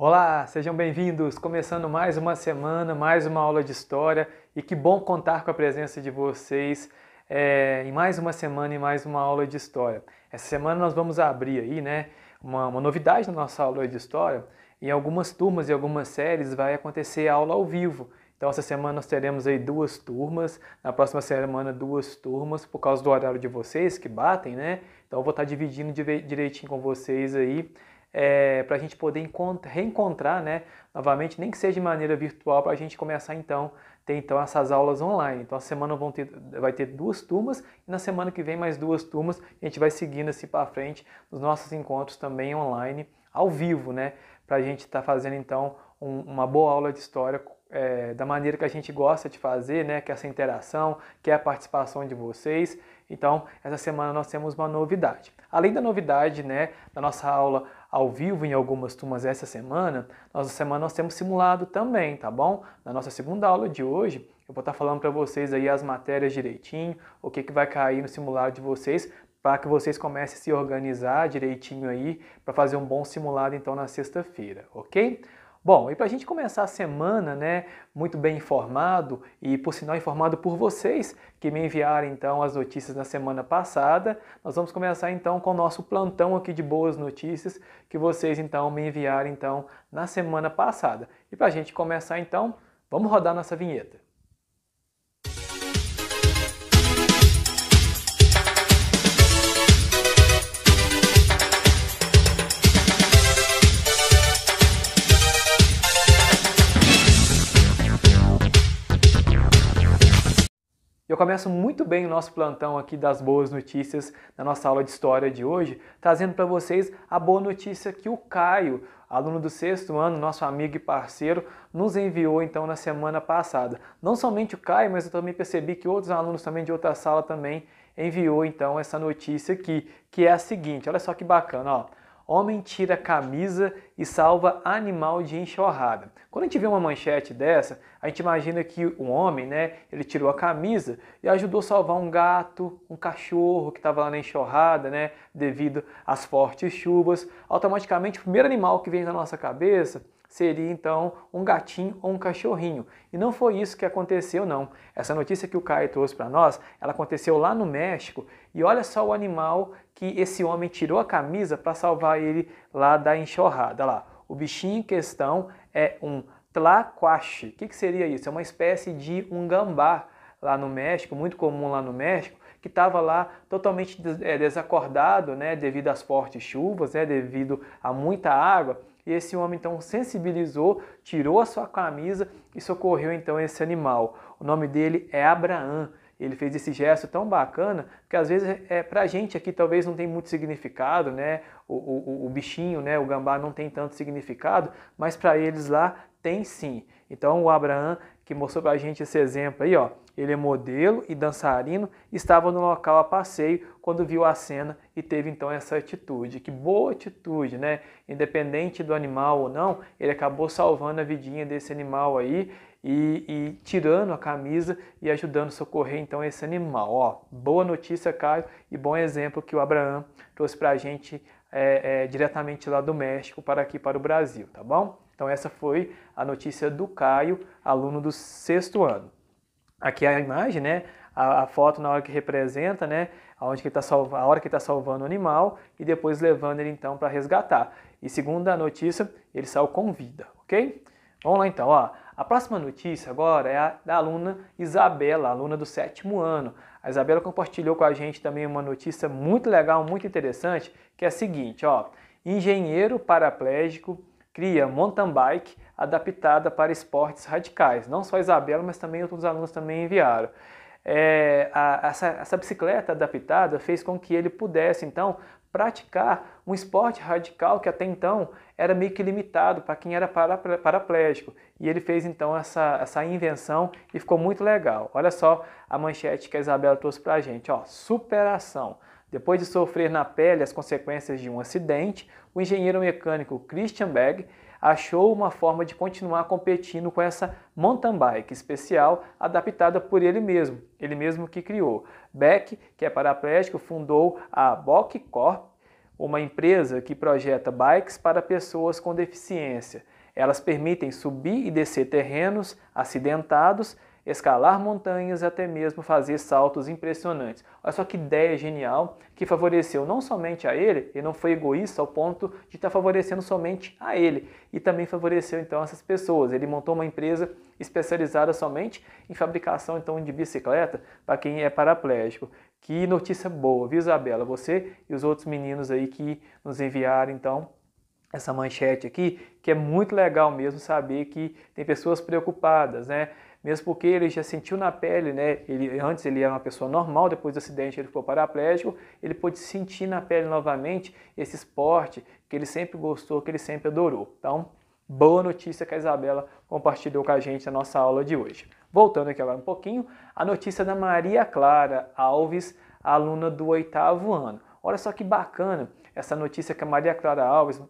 Olá, sejam bem-vindos! Começando mais uma semana, mais uma aula de história e que bom contar com a presença de vocês em mais uma semana e mais uma aula de história. Essa semana nós vamos abrir aí, uma novidade na nossa aula de história. Em algumas turmas e algumas séries vai acontecer aula ao vivo. Então essa semana nós teremos aí duas turmas, na próxima semana duas turmas, por causa do horário de vocês que batem, né? Então eu vou estar dividindo direitinho com vocês aí. Para a gente poder reencontrar, né, novamente, nem que seja de maneira virtual, para a gente começar então ter essas aulas online. Então a semana vai ter duas turmas e na semana que vem mais duas turmas. A gente vai seguindo assim para frente nos nossos encontros também online, ao vivo, né, para a gente estar fazendo então uma boa aula de história da maneira que a gente gosta de fazer, né, que é essa interação, que é a participação de vocês. Então, essa semana nós temos uma novidade. Além da novidade, né, da nossa aula ao vivo em algumas turmas essa semana, nós temos simulado também, tá bom? Na nossa segunda aula de hoje, eu vou estar falando para vocês aí as matérias direitinho, o que vai cair no simulado de vocês, para que vocês comecem a se organizar direitinho aí, para fazer um bom simulado então na sexta-feira, ok? Bom, e para a gente começar a semana, né, muito bem informado e, por sinal, informado por vocês que me enviaram, então, as notícias na semana passada, nós vamos começar, então, com o nosso plantão aqui de boas notícias que vocês, então, me enviaram, então, na semana passada. E para a gente começar, então, vamos rodar nossa vinheta. Eu começo muito bem o nosso plantão aqui das boas notícias na nossa aula de história de hoje, trazendo para vocês a boa notícia que o Caio, aluno do 6º ano, nosso amigo e parceiro, nos enviou então na semana passada. Não somente o Caio, mas eu também percebi que outros alunos também de outra sala também enviou então essa notícia aqui, que é a seguinte, olha só que bacana, ó. Homem tira camisa e salva animal de enxurrada. Quando a gente vê uma manchete dessa, a gente imagina que um homem, né, ele tirou a camisa e ajudou a salvar um gato, um cachorro que estava lá na enxurrada, né, devido às fortes chuvas. Automaticamente, o primeiro animal que vem na nossa cabeça seria então um gatinho ou um cachorrinho. E não foi isso que aconteceu, não. Essa notícia que o Caio trouxe para nós, ela aconteceu lá no México. E olha só o animal que esse homem tirou a camisa para salvar ele lá da enxurrada. Lá. O bichinho em questão é um tlacuache. O que seria isso? É uma espécie de um gambá lá no México, muito comum lá no México, que estava lá totalmente desacordado, né, devido às fortes chuvas, né, devido a muita água. E esse homem então sensibilizou, tirou a sua camisa e socorreu então esse animal. O nome dele é Abraão. Ele fez esse gesto tão bacana que às vezes para a gente aqui talvez não tem muito significado, né? O bichinho, né? O gambá não tem tanto significado, mas para eles lá tem sim. Então o Abraão, que mostrou para a gente esse exemplo aí, ó, ele é modelo e dançarino, estava no local a passeio quando viu a cena e teve então essa atitude. Que boa atitude, né? Independente do animal ou não, ele acabou salvando a vidinha desse animal aí e tirando a camisa e ajudando a socorrer então esse animal. Ó, boa notícia, Caio, e bom exemplo que o Abraão trouxe para a gente diretamente lá do México para aqui para o Brasil, tá bom? Então essa foi a notícia do Caio, aluno do 6º ano. Aqui é a imagem, né? A foto na hora que representa, né? A hora que ele está salvando o animal e depois levando ele então para resgatar. E segundo a notícia, ele saiu com vida, ok? Vamos lá então, ó. A próxima notícia agora é a da aluna Isabela, aluna do 7º ano. A Isabela compartilhou com a gente também uma notícia muito legal, muito interessante, que é a seguinte, ó. Engenheiro paraplégico cria mountain bike adaptada para esportes radicais. Não só a Isabela, mas também outros alunos também enviaram. Essa bicicleta adaptada fez com que ele pudesse, então, praticar um esporte radical que até então era meio que limitado para quem era paraplégico. E ele fez, então, essa invenção e ficou muito legal. Olha só a manchete que a Isabela trouxe para a gente. Ó, superação. Depois de sofrer na pele as consequências de um acidente, o engenheiro mecânico Christian Berg achou uma forma de continuar competindo com essa mountain bike especial adaptada por ele mesmo que criou. Beck, que é paraplégico, fundou a Bock Corp, uma empresa que projeta bikes para pessoas com deficiência. Elas permitem subir e descer terrenos acidentados, escalar montanhas e até mesmo fazer saltos impressionantes. Olha só que ideia genial que favoreceu não somente a ele não foi egoísta ao ponto de estar favorecendo somente a ele, e também favoreceu então essas pessoas. Ele montou uma empresa especializada somente em fabricação então de bicicleta para quem é paraplégico. Que notícia boa, viu, Isabela? Você e os outros meninos aí que nos enviaram então essa manchete aqui, que é muito legal mesmo saber que tem pessoas preocupadas, né? Mesmo porque ele já sentiu na pele, né? Antes ele era uma pessoa normal, depois do acidente ele ficou paraplégico, ele pôde sentir na pele novamente esse esporte que ele sempre gostou, que ele sempre adorou. Então, boa notícia que a Isabela compartilhou com a gente na nossa aula de hoje. Voltando aqui agora um pouquinho, a notícia da Maria Clara Alves, aluna do 8º ano. Olha só que bacana essa notícia que a Maria Clara Alves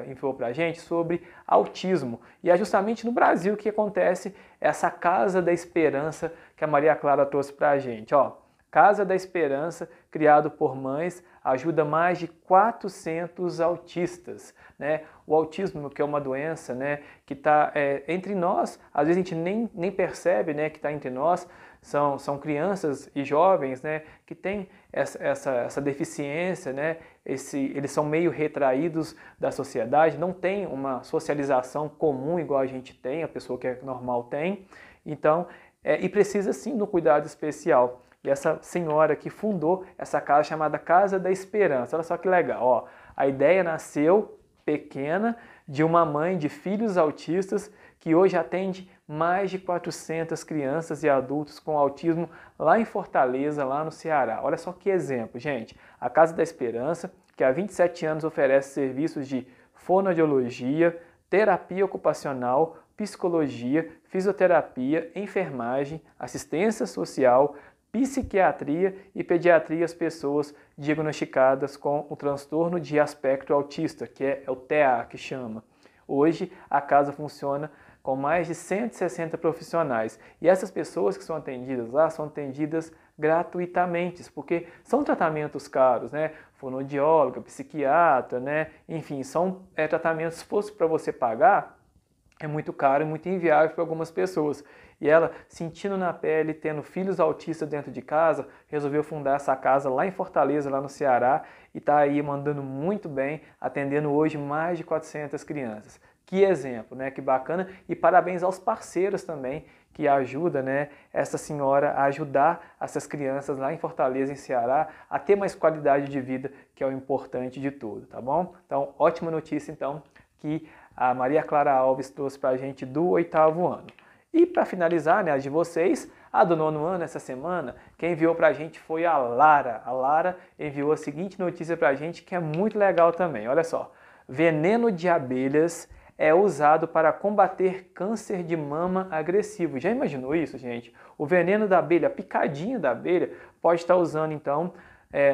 enviou para a gente sobre autismo. E é justamente no Brasil que acontece essa Casa da Esperança que a Maria Clara trouxe para a gente. Ó, Casa da Esperança, criado por mães, ajuda mais de 400 autistas, né? O autismo, que é uma doença, né, que está entre nós, às vezes a gente nem percebe, né, que está entre nós. São crianças e jovens, né, que têm essa deficiência, né, eles são meio retraídos da sociedade, não tem uma socialização comum igual a gente tem, a pessoa que é normal tem, então, e precisa sim de um cuidado especial. E essa senhora que fundou essa casa chamada Casa da Esperança, olha só que legal, ó, a ideia nasceu pequena de uma mãe de filhos autistas que hoje atende mais de 400 crianças e adultos com autismo lá em Fortaleza, lá no Ceará. Olha só que exemplo, gente. A Casa da Esperança, que há 27 anos oferece serviços de fonoaudiologia, terapia ocupacional, psicologia, fisioterapia, enfermagem, assistência social, psiquiatria e pediatria às pessoas diagnosticadas com o transtorno de espectro autista, que é o TEA que chama. Hoje a casa funciona com mais de 160 profissionais. E essas pessoas que são atendidas lá são atendidas gratuitamente, porque são tratamentos caros, né? Fonoaudióloga, psiquiatra, né? Enfim, são tratamentos, se fosse para você pagar, é muito caro e muito inviável para algumas pessoas. E ela, sentindo na pele, tendo filhos autistas dentro de casa, resolveu fundar essa casa lá em Fortaleza, lá no Ceará, e está aí mandando muito bem, atendendo hoje mais de 400 crianças. Que exemplo, né? Que bacana. E parabéns aos parceiros também que ajudam, né, essa senhora a ajudar essas crianças lá em Fortaleza, em Ceará, a ter mais qualidade de vida, que é o importante de tudo, tá bom? Então, ótima notícia, então, que a Maria Clara Alves trouxe para a gente do 8º ano. E para finalizar, né, as de vocês, a do 9º ano essa semana, quem enviou para a gente foi a Lara. A Lara enviou a seguinte notícia para a gente que é muito legal também. Olha só, veneno de abelhas é usado para combater câncer de mama agressivo. Já imaginou isso, gente? O veneno da abelha, a picadinha da abelha, pode estar usando então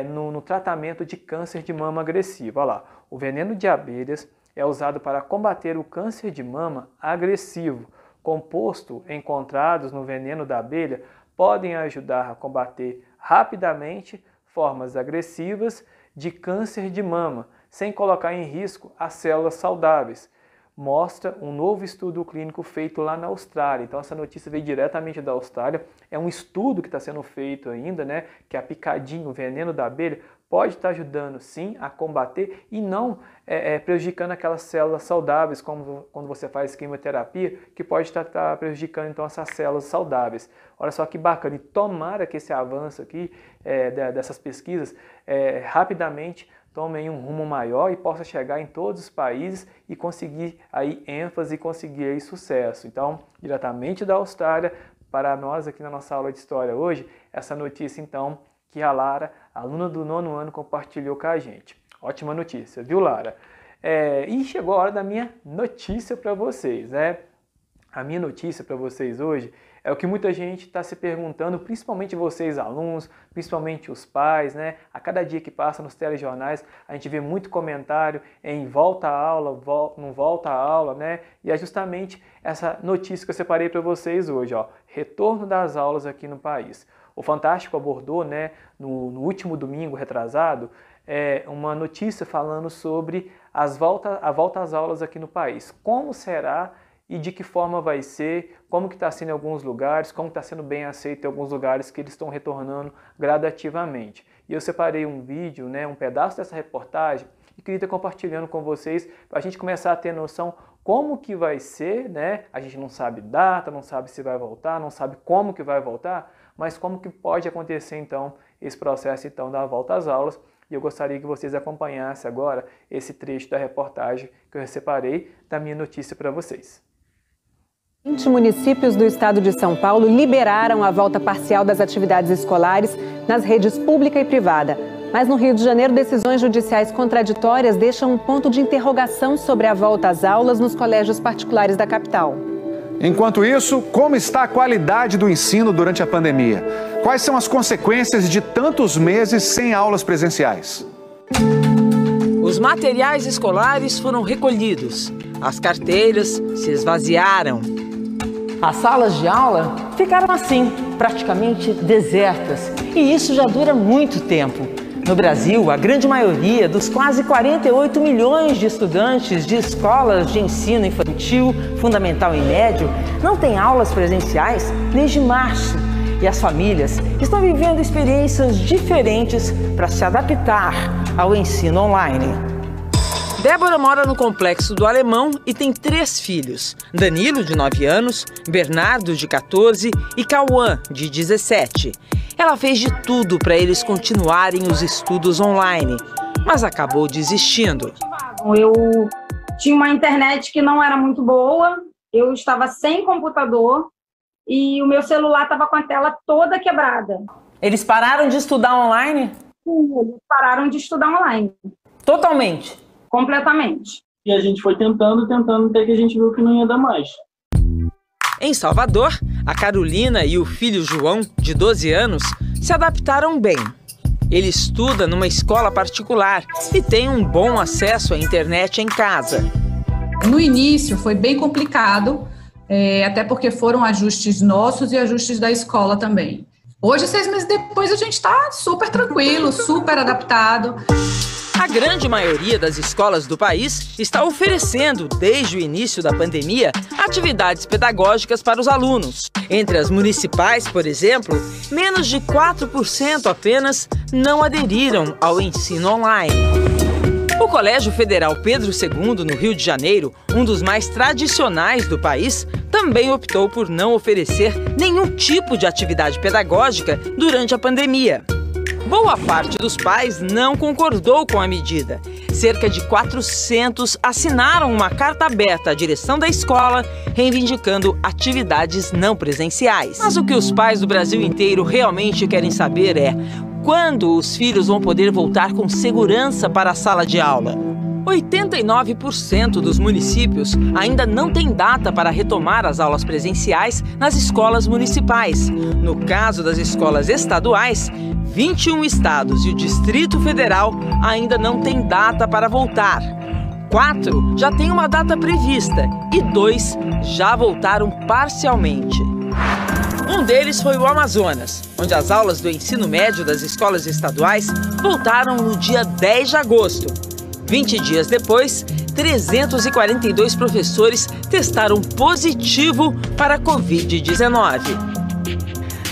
no tratamento de câncer de mama agressivo. Olha lá, o veneno de abelhas é usado para combater o câncer de mama agressivo. Composto encontrados no veneno da abelha podem ajudar a combater rapidamente formas agressivas de câncer de mama, sem colocar em risco as células saudáveis. Mostra um novo estudo clínico feito lá na Austrália. Então essa notícia veio diretamente da Austrália. É um estudo que está sendo feito ainda, né? Que a picadinha, o veneno da abelha, pode estar ajudando sim a combater e não prejudicando aquelas células saudáveis, como quando você faz quimioterapia, que pode estar prejudicando então essas células saudáveis. Olha só que bacana, e tomara que esse avanço aqui dessas pesquisas rapidamente tomem um rumo maior e possa chegar em todos os países e conseguir aí ênfase e conseguir aí sucesso. Então, diretamente da Austrália, para nós aqui na nossa aula de História hoje, essa notícia então que a Lara, aluna do 9º ano, compartilhou com a gente. Ótima notícia, viu, Lara? E chegou a hora da minha notícia para vocês, né? A minha notícia para vocês hoje é o que muita gente está se perguntando, principalmente vocês alunos, principalmente os pais, né? A cada dia que passa nos telejornais, a gente vê muito comentário em volta à aula, não volta à aula, né? E é justamente essa notícia que eu separei para vocês hoje, ó. Retorno das aulas aqui no país. O Fantástico abordou, né, no último domingo retrasado, uma notícia falando sobre a volta às aulas aqui no país. Como será e de que forma vai ser, como que está sendo em alguns lugares, como está sendo bem aceito em alguns lugares que eles estão retornando gradativamente. E eu separei um vídeo, um pedaço dessa reportagem, e queria estar compartilhando com vocês para a gente começar a ter noção como que vai ser, A gente não sabe data, não sabe se vai voltar, não sabe como que vai voltar, mas como que pode acontecer então esse processo então da volta às aulas. E eu gostaria que vocês acompanhassem agora esse trecho da reportagem que eu separei da minha notícia para vocês. 20 municípios do estado de São Paulo liberaram a volta parcial das atividades escolares nas redes pública e privada. Mas no Rio de Janeiro, decisões judiciais contraditórias deixam um ponto de interrogação sobre a volta às aulas nos colégios particulares da capital. Enquanto isso, como está a qualidade do ensino durante a pandemia? Quais são as consequências de tantos meses sem aulas presenciais? Os materiais escolares foram recolhidos, as carteiras se esvaziaram. As salas de aula ficaram assim, praticamente desertas, e isso já dura muito tempo. No Brasil, a grande maioria dos quase 48 milhões de estudantes de escolas de ensino infantil, fundamental e médio não têm aulas presenciais desde março. E as famílias estão vivendo experiências diferentes para se adaptar ao ensino online. Débora mora no Complexo do Alemão e tem 3 filhos. Danilo, de 9 anos, Bernardo, de 14 e Cauã, de 17. Ela fez de tudo para eles continuarem os estudos online, mas acabou desistindo. Eu tinha uma internet que não era muito boa, eu estava sem computador e o meu celular estava com a tela toda quebrada. Eles pararam de estudar online? Sim, eles pararam de estudar online. Totalmente? Completamente. E a gente foi tentando, até que a gente viu que não ia dar mais. Em Salvador, a Carolina e o filho João, de 12 anos, se adaptaram bem. Ele estuda numa escola particular e tem um bom acesso à internet em casa. No início foi bem complicado, até porque foram ajustes nossos e ajustes da escola também. Hoje, 6 meses depois, a gente está super tranquilo, super adaptado. A grande maioria das escolas do país está oferecendo, desde o início da pandemia, atividades pedagógicas para os alunos. Entre as municipais, por exemplo, menos de 4% apenas não aderiram ao ensino online. O Colégio Federal Pedro II, no Rio de Janeiro, um dos mais tradicionais do país, também optou por não oferecer nenhum tipo de atividade pedagógica durante a pandemia. Boa parte dos pais não concordou com a medida. Cerca de 400 assinaram uma carta aberta à direção da escola, reivindicando atividades não presenciais. Mas o que os pais do Brasil inteiro realmente querem saber é quando os filhos vão poder voltar com segurança para a sala de aula. 89% dos municípios ainda não têm data para retomar as aulas presenciais nas escolas municipais. No caso das escolas estaduais, 21 estados e o Distrito Federal ainda não têm data para voltar. 4 já têm uma data prevista e 2 já voltaram parcialmente. Um deles foi o Amazonas, onde as aulas do ensino médio das escolas estaduais voltaram no dia 10 de agosto. 20 dias depois, 342 professores testaram positivo para a Covid-19.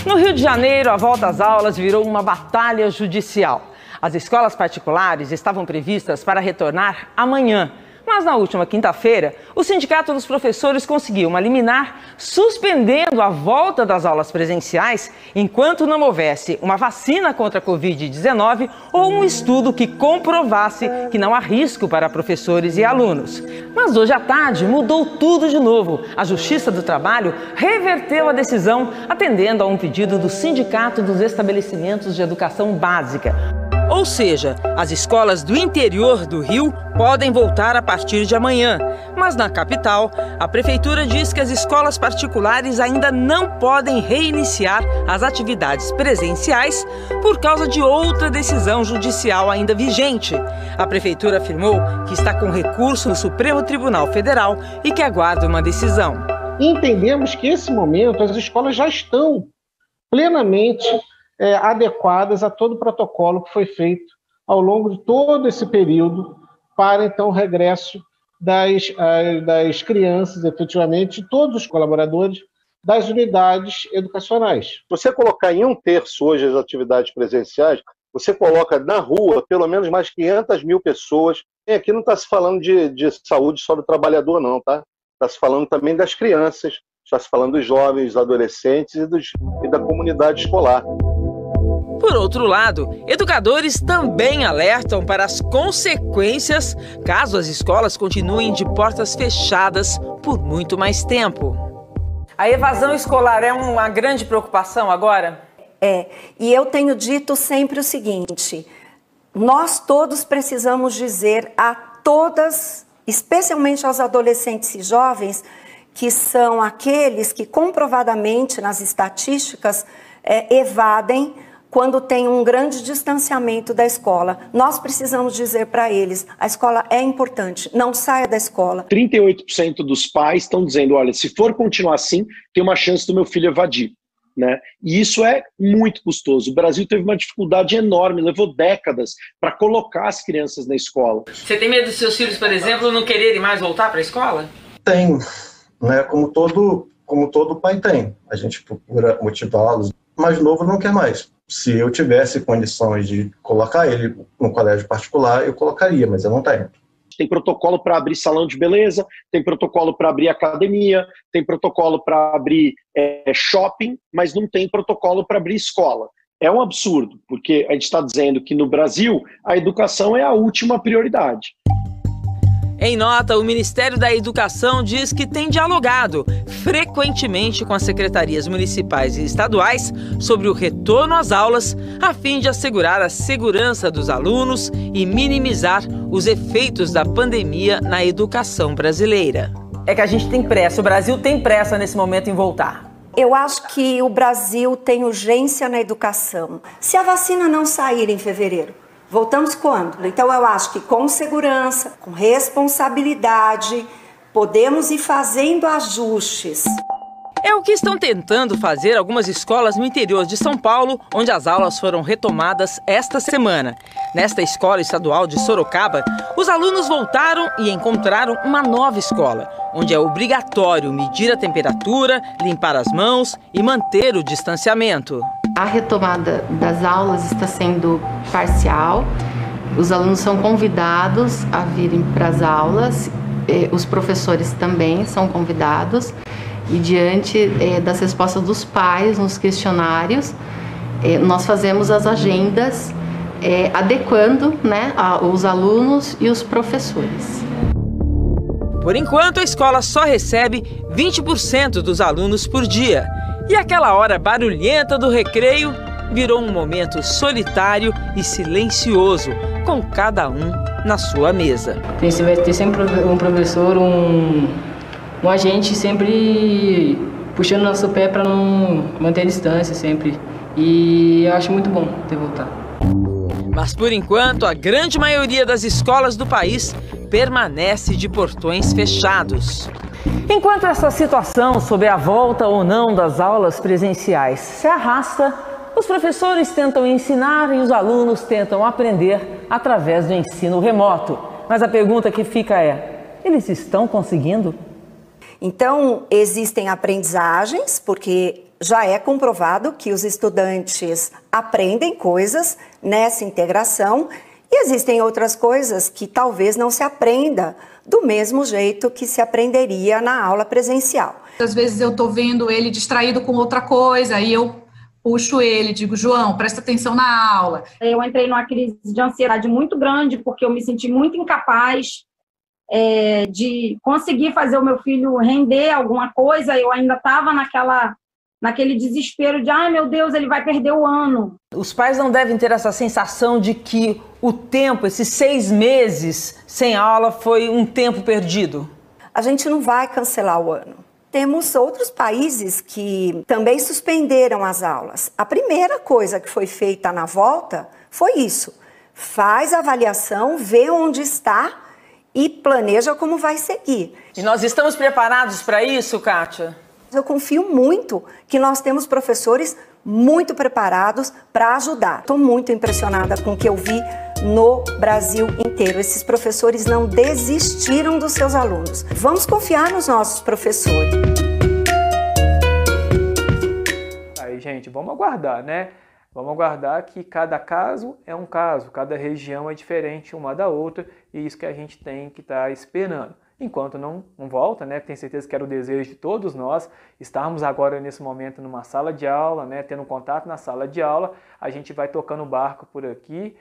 No Rio de Janeiro, a volta às aulas virou uma batalha judicial. As escolas particulares estavam previstas para retornar amanhã. Mas na última quinta-feira, o Sindicato dos Professores conseguiu uma liminar suspendendo a volta das aulas presenciais enquanto não houvesse uma vacina contra a Covid-19 ou um estudo que comprovasse que não há risco para professores e alunos. Mas hoje à tarde mudou tudo de novo. A Justiça do Trabalho reverteu a decisão, atendendo a um pedido do Sindicato dos Estabelecimentos de Educação Básica. Ou seja, as escolas do interior do Rio podem voltar a partir de amanhã. Mas na capital, a prefeitura diz que as escolas particulares ainda não podem reiniciar as atividades presenciais por causa de outra decisão judicial ainda vigente. A prefeitura afirmou que está com recurso no Supremo Tribunal Federal e que aguarda uma decisão. Entendemos que nesse momento as escolas já estão plenamente adequadas a todo o protocolo que foi feito ao longo de todo esse período para, então, o regresso das crianças, efetivamente, todos os colaboradores das unidades educacionais. Se você colocar em 1/3 hoje as atividades presenciais, você coloca na rua pelo menos mais 500 mil pessoas. E aqui não está se falando de saúde só do trabalhador, não, tá? Está se falando também das crianças, está se falando dos jovens, dos adolescentes e da comunidade escolar. Por outro lado, educadores também alertam para as consequências caso as escolas continuem de portas fechadas por muito mais tempo. A evasão escolar é uma grande preocupação agora? E eu tenho dito sempre o seguinte: nós todos precisamos dizer a todas, especialmente aos adolescentes e jovens, que são aqueles que comprovadamente nas estatísticas evadem quando tem um grande distanciamento da escola. Nós precisamos dizer para eles, a escola é importante, não saia da escola. 38% dos pais estão dizendo, olha, se for continuar assim, tem uma chance do meu filho evadir. Né? E isso é muito custoso. O Brasil teve uma dificuldade enorme, levou décadas para colocar as crianças na escola. Você tem medo dos seus filhos, por exemplo, não quererem mais voltar para a escola? Tenho, né? Como todo pai tem. A gente procura motivá-los. Mais novo não quer mais. Se eu tivesse condições de colocar ele no colégio particular, eu colocaria, mas eu não tenho. Tem protocolo para abrir salão de beleza, tem protocolo para abrir academia, tem protocolo para abrir shopping, mas não tem protocolo para abrir escola. É um absurdo, porque a gente está dizendo que no Brasil a educação é a última prioridade. Em nota, o Ministério da Educação diz que tem dialogado frequentemente com as secretarias municipais e estaduais sobre o retorno às aulas, a fim de assegurar a segurança dos alunos e minimizar os efeitos da pandemia na educação brasileira. É que a gente tem pressa, o Brasil tem pressa nesse momento em voltar. Eu acho que o Brasil tem urgência na educação. Se a vacina não sair em fevereiro, voltamos quando? Então eu acho que com segurança, com responsabilidade, podemos ir fazendo ajustes. É o que estão tentando fazer algumas escolas no interior de São Paulo, onde as aulas foram retomadas esta semana. Nesta escola estadual de Sorocaba, os alunos voltaram e encontraram uma nova escola, onde é obrigatório medir a temperatura, limpar as mãos e manter o distanciamento. A retomada das aulas está sendo parcial, os alunos são convidados a virem para as aulas, os professores também são convidados, e diante das respostas dos pais nos questionários, nós fazemos as agendas adequando, né, os alunos e os professores. Por enquanto, a escola só recebe 20% dos alunos por dia. E aquela hora barulhenta do recreio virou um momento solitário e silencioso, com cada um na sua mesa. Vai ter sempre um professor, um agente sempre puxando nosso pé para não manter a distância sempre. E eu acho muito bom ter voltado. Mas por enquanto, a grande maioria das escolas do país permanece de portões fechados. Enquanto essa situação sobre a volta ou não das aulas presenciais se arrasta, os professores tentam ensinar e os alunos tentam aprender através do ensino remoto. Mas a pergunta que fica é: eles estão conseguindo? Então, existem aprendizagens, porque já é comprovado que os estudantes aprendem coisas nessa integração, e existem outras coisas que talvez não se aprenda do mesmo jeito que se aprenderia na aula presencial. Às vezes eu estou vendo ele distraído com outra coisa, aí eu puxo ele, digo, João, presta atenção na aula. Eu entrei numa crise de ansiedade muito grande, porque eu me senti muito incapaz de conseguir fazer o meu filho render alguma coisa. Eu ainda estava naquele desespero de, ai meu Deus, ele vai perder o ano. Os pais não devem ter essa sensação de que o tempo, esses 6 meses sem aula, foi um tempo perdido? A gente não vai cancelar o ano. Temos outros países que também suspenderam as aulas. A primeira coisa que foi feita na volta foi isso. Faz a avaliação, vê onde está e planeja como vai seguir. E nós estamos preparados para isso, Kátia? Eu confio muito que nós temos professores muito preparados para ajudar. Estou muito impressionada com o que eu vi no Brasil inteiro. Esses professores não desistiram dos seus alunos. Vamos confiar nos nossos professores. Aí, gente, vamos aguardar, né? Vamos aguardar que cada caso é um caso, cada região é diferente uma da outra, e isso que a gente tem que estar esperando. Enquanto não volta, né? Tenho certeza que era o desejo de todos nós estarmos agora nesse momento numa sala de aula, né? Tendo contato na sala de aula, a gente vai tocando o barco por aqui,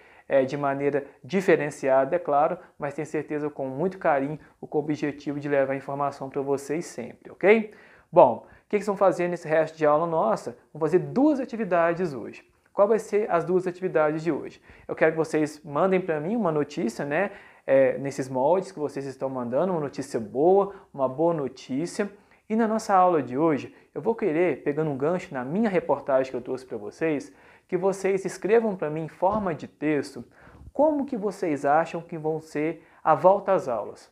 de maneira diferenciada, é claro, mas tenho certeza com muito carinho, com o objetivo de levar informação para vocês sempre, ok? Bom, o que vocês vão fazer nesse resto de aula nossa? Vamos fazer 2 atividades hoje. Qual vai ser as 2 atividades de hoje? Eu quero que vocês mandem para mim uma notícia, né? Nesses moldes que vocês estão mandando, uma notícia boa, uma boa notícia. E na nossa aula de hoje, eu vou querer, pegando um gancho na minha reportagem que eu trouxe para vocês, que vocês escrevam para mim em forma de texto como que vocês acham que vão ser a volta às aulas.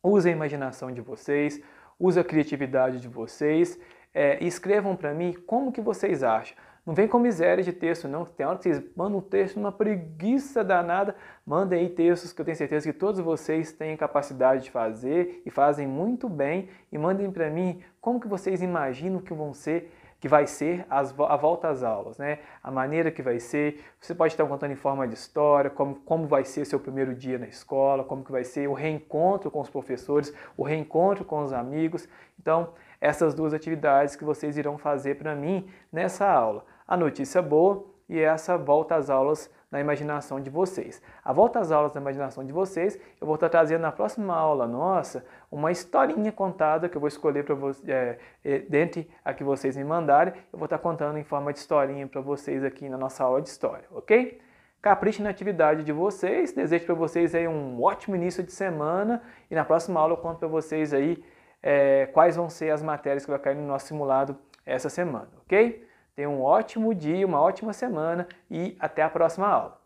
Use a imaginação de vocês, use a criatividade de vocês e escrevam para mim como que vocês acham. Não vem com miséria de texto, não. Tem hora que vocês mandam um texto, uma preguiça danada. Mandem aí textos que eu tenho certeza que todos vocês têm capacidade de fazer e fazem muito bem. E mandem para mim como que vocês imaginam que vai ser a volta às aulas, né? A maneira que vai ser. Você pode estar contando em forma de história, como vai ser seu primeiro dia na escola, como que vai ser o reencontro com os professores, o reencontro com os amigos. Então, essas 2 atividades que vocês irão fazer para mim nessa aula. A notícia boa e essa volta às aulas na imaginação de vocês. A volta às aulas na imaginação de vocês, eu vou estar trazendo na próxima aula nossa uma historinha contada que eu vou escolher para vocês, dentre a que vocês me mandarem, eu vou estar contando em forma de historinha para vocês aqui na nossa aula de história, ok? Capriche na atividade de vocês, desejo para vocês aí um ótimo início de semana e na próxima aula eu conto para vocês aí quais vão ser as matérias que vai cair no nosso simulado essa semana, ok? Tenham um ótimo dia, uma ótima semana e até a próxima aula.